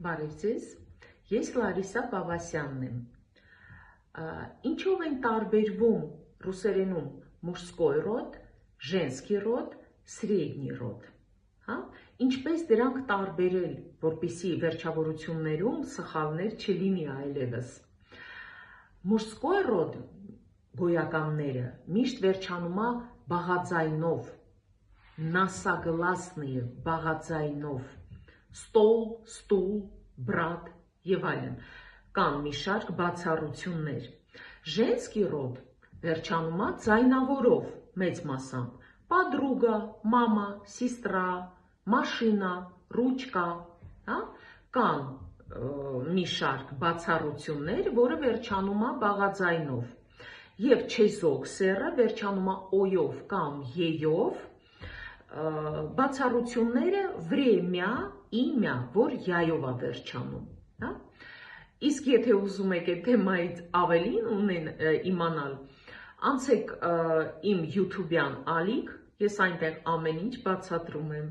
Բարև ձեզ, ես Լարիսա Պավասյանն եմ, ինչով են տարբերվում ռուսերենում մուժսկոյ ռոդ, ժենսկի ռոդ, սրեդնի ռոդ, ինչպես դրանք տարբերել, որպեսզի վերջավորություններում սխալներ չլինի այլևս։ Մուժսկոյ ռոդ գոյականները միշտ վերջանում է բաղաձայնով, նասագլասնիը բաղաձայնով, ստոլ, ստուլ, բրատ և այլն, կան մի շարք բացառություններ։ Ժենսկի ռոդ վերջանում է ձայնավորով մեծ մասամբ, պադրուգա, մամա, սիստրա, մաշինա, ռուչկա, կան մի շարք բացառություններ, որը վերջանում է բաղաձայնով, և չեզոք սեռը վերջանում է օյով կամ եյով, բացառությունները վրեմյա, իմյա, որ յայով է վերջանում։ Իսկ եթե ուզում եք այդ թեմայից ավելին իմանալ, անցեք իմ YouTube-յան ալիք, ես այնտեղ ամեն ինչ բացատրում եմ։